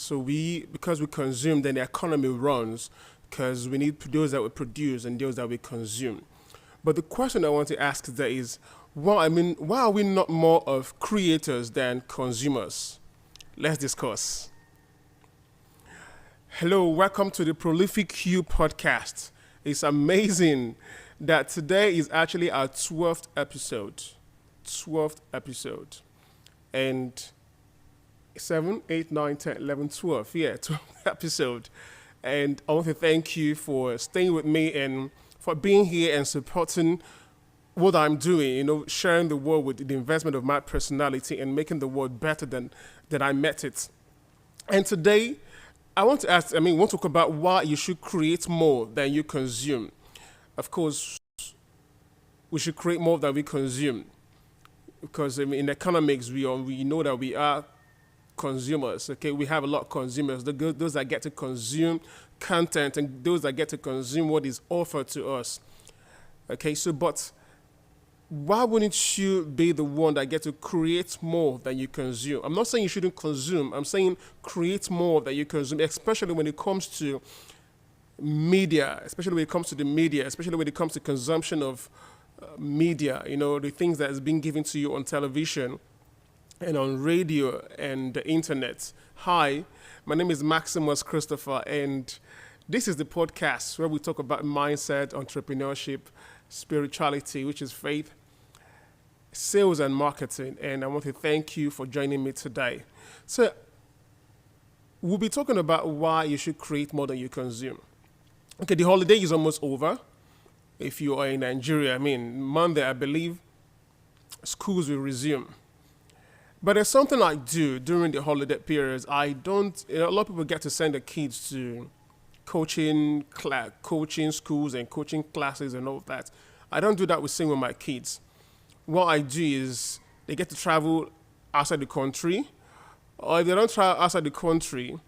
So because we consume, then the economy runs because we need those that we produce and those that we consume. But the question I want to ask today is, why are we not more of creators than consumers? Let's discuss. Hello, welcome to the Prolific Q podcast. It's amazing that today is actually our 12th episode. 12th episode. And 7, 8, 9, 10, 11, 12. Yeah, 12th episode. And I want to thank you for staying with me and for being here and supporting what I'm doing, sharing the world with the investment of my personality and making the world better than I met it. And today, want to talk about why you should create more than you consume. Of course, we should create more than we consume. Because in economics, we know that we are consumers. Okay, we have a lot of consumers. Those that get to consume content and those that get to consume what is offered to us. Okay, but why wouldn't you be the one that get to create more than you consume? I'm not saying you shouldn't consume. I'm saying create more than you consume, especially when it comes to media, especially when it comes to the media, especially when it comes to consumption of media, the things that is being given to you on television and on radio and the internet. Hi, my name is Maximus Christopher, and this is the podcast where we talk about mindset, entrepreneurship, spirituality, which is faith, sales, and marketing. And I want to thank you for joining me today. So we'll be talking about why you should create more than you consume. Okay, the holiday is almost over. If you are in Nigeria, Monday, I believe, schools will resume. But there's something I do during the holiday periods. A lot of people get to send their kids to coaching schools and coaching classes and all of that. I don't do that with my kids. What I do is they get to travel outside the country, or if they don't travel outside the country,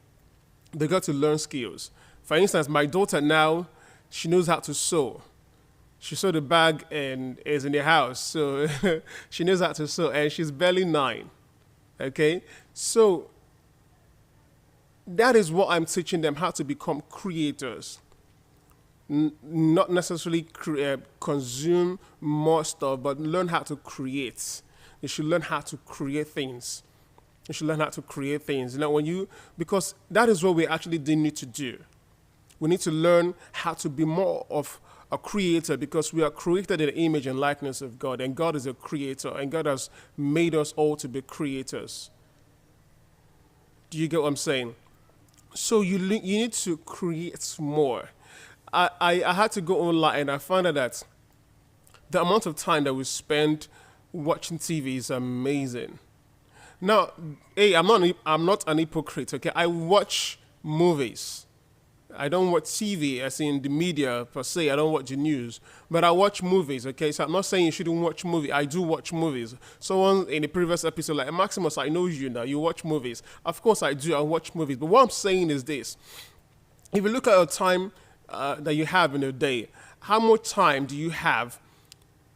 they got to learn skills. For instance, my daughter now, she knows how to sew. She sewed the bag and is in the house, so she knows how to sew, and she's barely 9. Okay, so that is what I'm teaching them, how to become creators. Not necessarily consume more stuff, but learn how to create. You should learn how to create things. Because that is what we actually do need to do. We need to learn how to be more of a creator, because we are created in the image and likeness of God, and God is a creator, and God has made us all to be creators. Do you get what I'm saying? So you need to create more. I had to go online and I found out that the amount of time that we spend watching TV is amazing. Now, I'm not an hypocrite. Okay, I watch movies. I don't watch TV as in the media per se. I don't watch the news, but I watch movies. Okay, so I'm not saying you shouldn't watch movies. I do watch movies. Someone in the previous episode, like Maximus, I know you now. You watch movies. Of course I do. I watch movies. But what I'm saying is this: if you look at your time that you have in a day, how much time do you have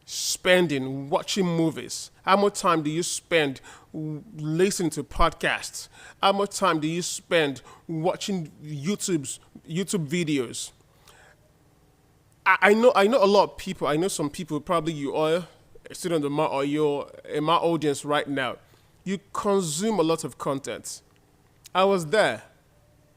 spending watching movies? How much time do you spend listening to podcasts? How much time do you spend watching YouTube videos? I know a lot of people. I know some people, probably you are a student of mine or you're in my audience right now. You consume a lot of content. I was there,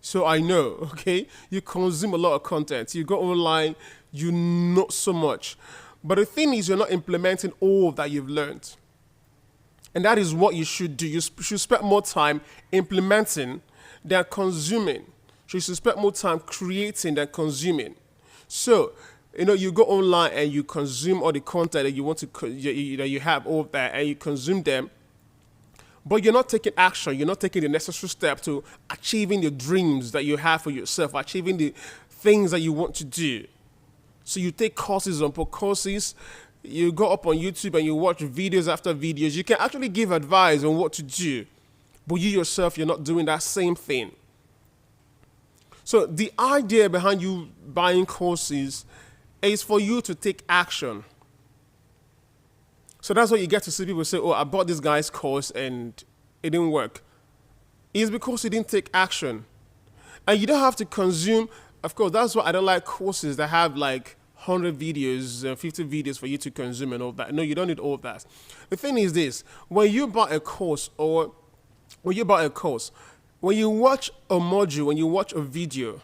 so I know, okay? You consume a lot of content. You go online, you know so much. But the thing is, you're not implementing all that you've learned. And that is what you should do. You should spend more time implementing than consuming. So you should spend more time creating than consuming. So, you go online and you consume all the content that you want to, that you have all of that, and you consume them. But you're not taking action. You're not taking the necessary step to achieving the dreams that you have for yourself, achieving the things that you want to do. So you take courses upon courses, you go up on YouTube and you watch videos after videos. You can actually give advice on what to do, but you yourself, you're not doing that same thing. So the idea behind you buying courses is for you to take action. So that's what you get to see people say, oh, I bought this guy's course and it didn't work. is because you didn't take action. And you don't have to consume, of course, that's why I don't like courses that have like 100 videos, 50 videos for you to consume and all that. No, you don't need all that. The thing is this, when you buy a course when you watch a module, when you watch a video,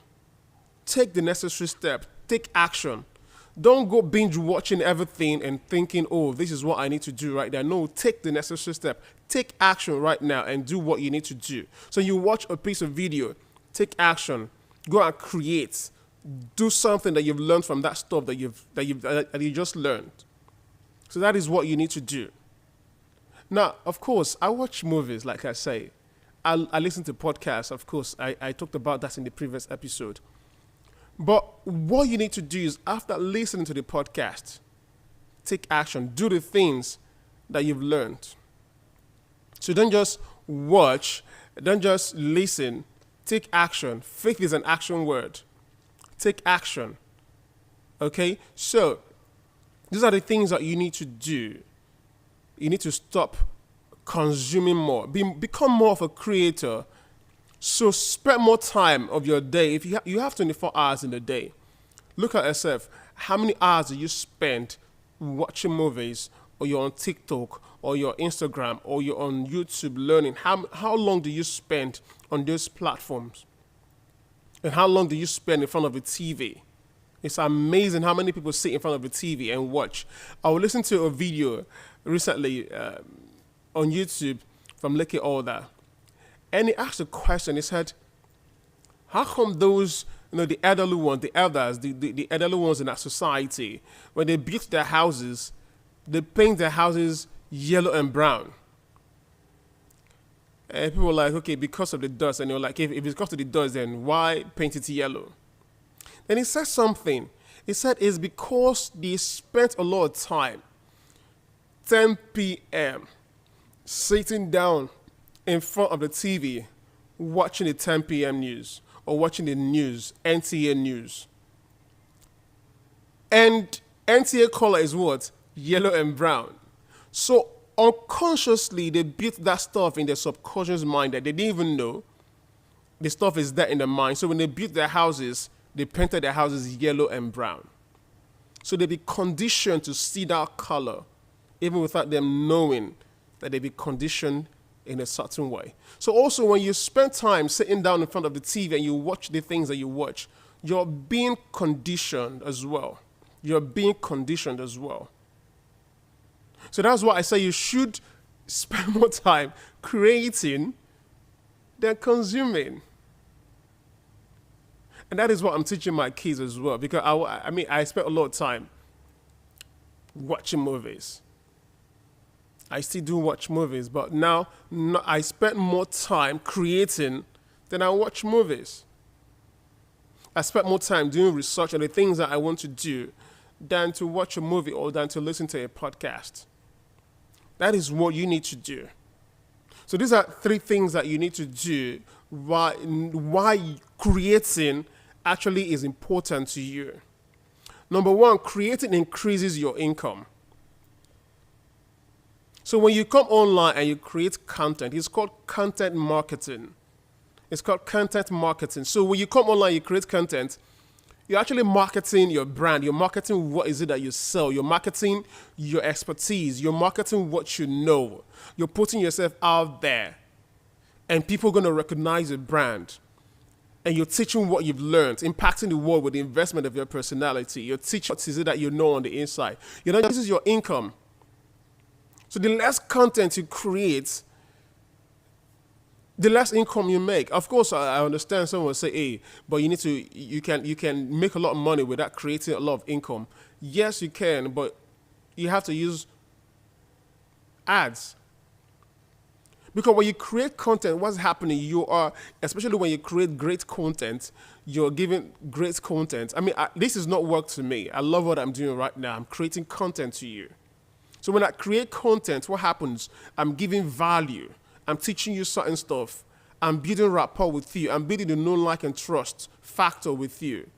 take the necessary step, take action. Don't go binge watching everything and thinking, oh, this is what I need to do right now. No, take the necessary step. Take action right now and do what you need to do. So you watch a piece of video, take action, go and create. Do something that you've learned from that stuff that you just learned. So that is what you need to do. Now, of course, I watch movies, like I say. I listen to podcasts, of course. I talked about that in the previous episode. But what you need to do is, after listening to the podcast, take action. Do the things that you've learned. So don't just watch, don't just listen. Take action. Faith is an action word. Take action. Okay? So, these are the things that you need to do. You need to stop consuming more. Become more of a creator. So spend more time of your day. If you have 24 hours in a day, look at yourself. How many hours do you spend watching movies, or you're on TikTok, or you're on Instagram, or you're on YouTube learning? How long do you spend on those platforms? And how long do you spend in front of a TV? It's amazing how many people sit in front of a TV and watch. I was listening to a video recently on YouTube from Licky Alder. And he asked a question. He said, how come those, the elderly ones, the elders, the elderly ones in our society, when they build their houses, they paint their houses yellow and brown? And people were like, okay, because of the dust. And they were like, if it's because of the dust, then why paint it yellow? Then he said something. He said it's because they spent a lot of time, 10 p.m., sitting down in front of the TV, watching the 10 p.m. news or watching the news, NTA news. And NTA color is what? Yellow and brown. So unconsciously, they built that stuff in their subconscious mind that they didn't even know. The stuff is there in their mind. So when they built their houses, they painted their houses yellow and brown. So they be conditioned to see that color, even without them knowing that they be conditioned in a certain way. So also when you spend time sitting down in front of the TV and you watch the things that you watch, you're being conditioned as well. You're being conditioned as well. So that's why I say you should spend more time creating than consuming. And that is what I'm teaching my kids as well, because I spent a lot of time watching movies. I still do watch movies, but now I spend more time creating than I watch movies. I spend more time doing research on the things that I want to do than to watch a movie or than to listen to a podcast. That is what you need to do. So these are 3 things that you need to do why creating actually is important to you. Number 1, creating increases your income. So when you come online and you create content, it's called content marketing. It's called content marketing. So when you come online, you create content, you're actually marketing your brand. You're marketing what is it that you sell. You're marketing your expertise. You're marketing what you know. You're putting yourself out there. And people are going to recognize your brand. And you're teaching what you've learned, impacting the world with the investment of your personality. You're teaching what is it that you know on the inside. This is your income. So the less content you create, the less income you make. Of course, I understand someone will say, hey, but you can make a lot of money without creating a lot of income. Yes, you can, but you have to use ads. Because when you create content, what's happening? You are, especially when you create great content, you're giving great content. This is not work to me. I love what I'm doing right now. I'm creating content to you. So when I create content, what happens? I'm giving value. I'm teaching you certain stuff. I'm building rapport with you. I'm building the know, like, and trust factor with you.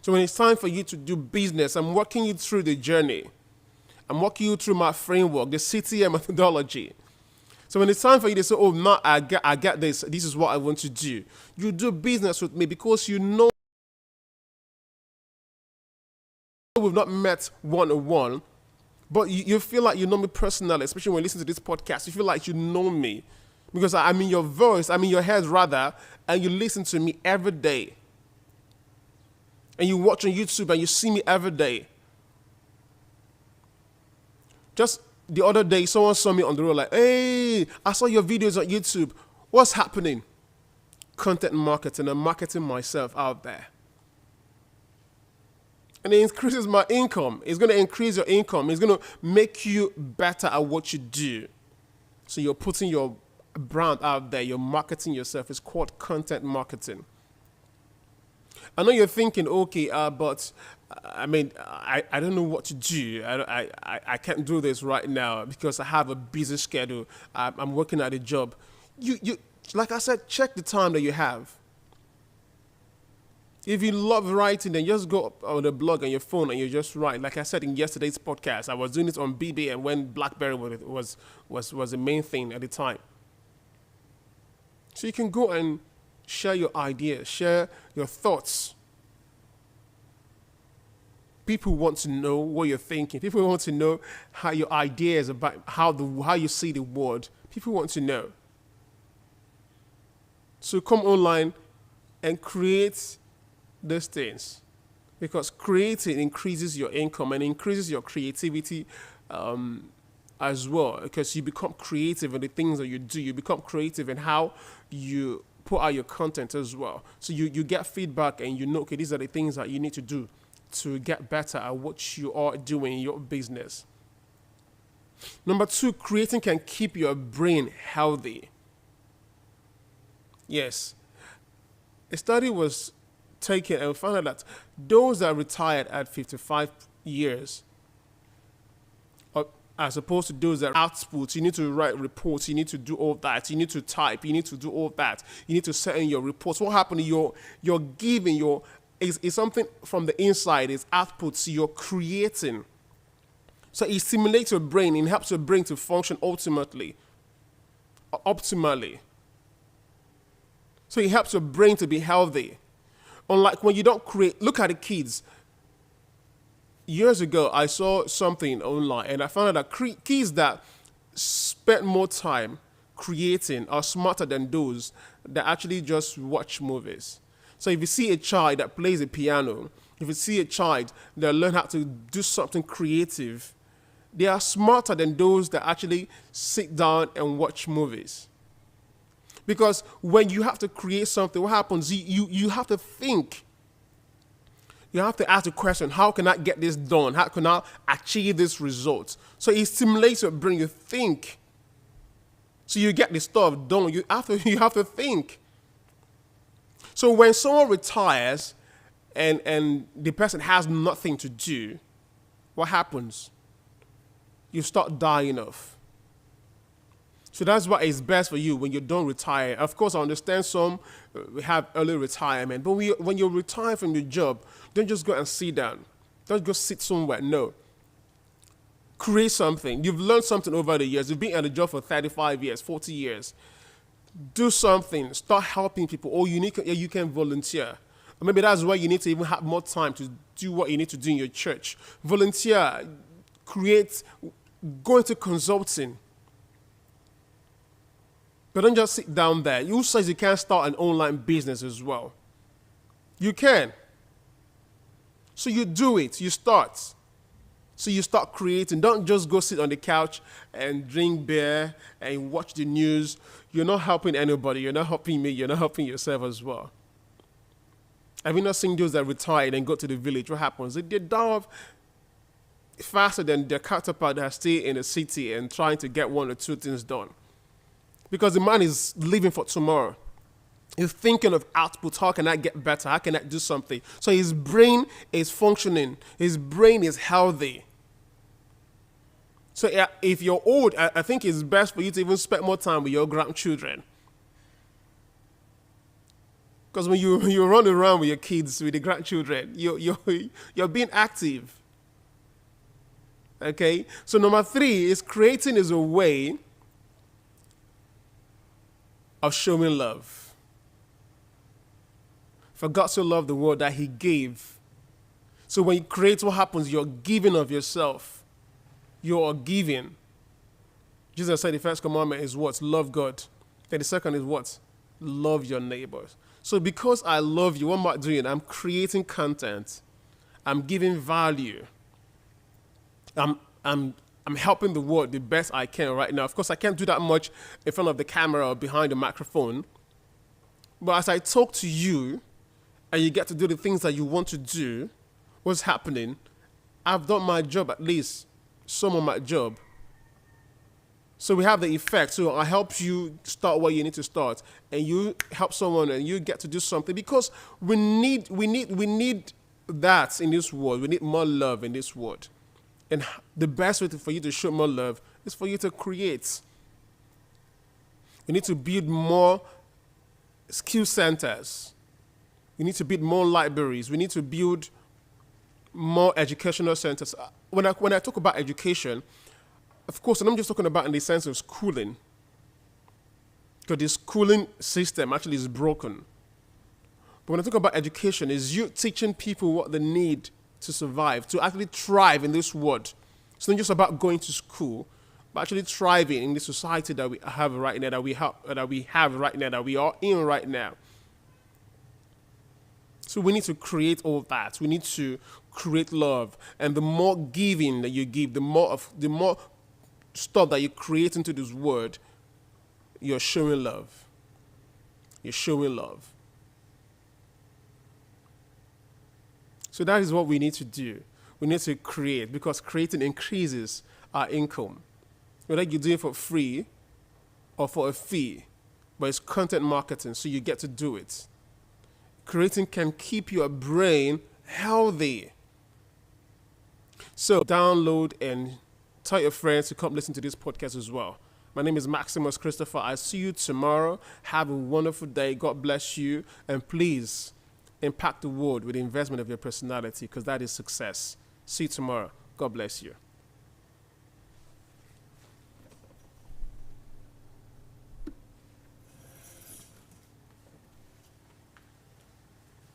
So when it's time for you to do business, I'm walking you through the journey. I'm walking you through my framework, the CTM methodology. So when it's time for you to say, oh, now I get this. This is what I want to do. You do business with me because you know we've not met one-on-one, but you feel like you know me personally, especially when you listen to this podcast. You feel like you know me because I'm in your voice, I'm in your head rather, and you listen to me every day. And you watch on YouTube and you see me every day. Just the other day, someone saw me on the road like, hey, I saw your videos on YouTube. What's happening? Content marketing. I'm marketing myself out there. And it increases my income. It's going to increase your income. It's going to make you better at what you do. So you're putting your brand out there. You're marketing yourself. It's called content marketing. I know you're thinking, okay, but I mean, I don't know what to do. I can't do this right now because I have a busy schedule. I'm working at a job. You like I said, check the time that you have. If you love writing, then just go on the blog on your phone and you just write. Like I said in yesterday's podcast, I was doing it on BB and when BlackBerry was the main thing at the time. So you can go and share your ideas, share your thoughts. People want to know what you're thinking. People want to know how your ideas about how you see the world. People want to know. So come online and create these things, because creating increases your income and increases your creativity as well, because you become creative in the things that you do. You become creative in how you put out your content as well. So you get feedback and you know, okay, these are the things that you need to do to get better at what you are doing in your business. Number 2, creating can keep your brain healthy. Yes. A study was taken and found out that those that retired at 55 years, as opposed to those that output, you need to write reports, you need to do all that, you need to type, you need to do all that, you need to set in your reports. What happened? You're giving is something from the inside, it's outputs you're creating. So it stimulates your brain, it helps your brain to function optimally. So it helps your brain to be healthy. Unlike when you don't create, look at the kids. Years ago, I saw something online and I found out that kids that spend more time creating are smarter than those that actually just watch movies. So if you see a child that plays a piano, if you see a child that learn how to do something creative, they are smarter than those that actually sit down and watch movies. Because when you have to create something, what happens? You have to think. You have to ask the question, how can I get this done? How can I achieve this result? So it stimulates your brain. You think. So you get the stuff done. You have to think. So when someone retires and the person has nothing to do, what happens? You start dying off. So that's why it's best for you when you don't retire. Of course, I understand some have early retirement, but when you retire from your job, don't just go and sit down. Don't go sit somewhere. No. Create something. You've learned something over the years. You've been at the job for 35 years, 40 years. Do something. Start helping people. Or you can volunteer. Or maybe that's why you need to even have more time to do what you need to do in your church. Volunteer. Create. Go into consulting. But don't just sit down there. Who says you can't start an online business as well? You can. So you do it. You start. So you start creating. Don't just go sit on the couch and drink beer and watch the news. You're not helping anybody. You're not helping me. You're not helping yourself as well. Have you not seen those that retired and go to the village? What happens? They die off faster than their counterpart that stay in the city and trying to get one or two things done. Because the man is living for tomorrow. He's thinking of output. How can I get better? How can I do something? So his brain is functioning. His brain is healthy. So if you're old, I think it's best for you to even spend more time with your grandchildren. Because when you run around with your kids, with the grandchildren, you're being active. Okay? So number 3 is creating is a way of showing love. For God so loved the world that he gave. So when you create, what happens? You're giving of yourself. You're giving. Jesus said the first commandment is what? Love God. And the second is what? Love your neighbors. So because I love you, what am I doing? I'm creating content. I'm giving value. I'm helping the world the best I can right now. Of course, I can't do that much in front of the camera or behind the microphone. But as I talk to you and you get to do the things that you want to do, what's happening? I've done my job, at least some of my job. So we have the effect. So I help you start where you need to start, and you help someone, and you get to do something, because we need that in this world. We need more love in this world, and the best way for you to show more love is for you to create. We need to build more skill centers. We need to build more libraries. We need to build more educational centers. When I talk about education, of course, and I'm just talking about in the sense of schooling, because the schooling system actually is broken. But when I talk about education, is you teaching people what they need to survive, to actually thrive in this world. It's not just about going to school, but actually thriving in the society that we have right now, that we are in right now. So we need to create all that. We need to create love, and the more giving that you give, the more stuff that you create into this world, you're showing love. You're showing love. So that is what we need to do. We need to create, because creating increases our income. Whether you do it for free or for a fee, but it's content marketing, so you get to do it. Creating can keep your brain healthy. So download and tell your friends to come listen to this podcast as well. My name is Maximus Christopher. I see you tomorrow. Have a wonderful day. God bless you. And please impact the world with the investment of your personality, because that is success. See you tomorrow. God bless you.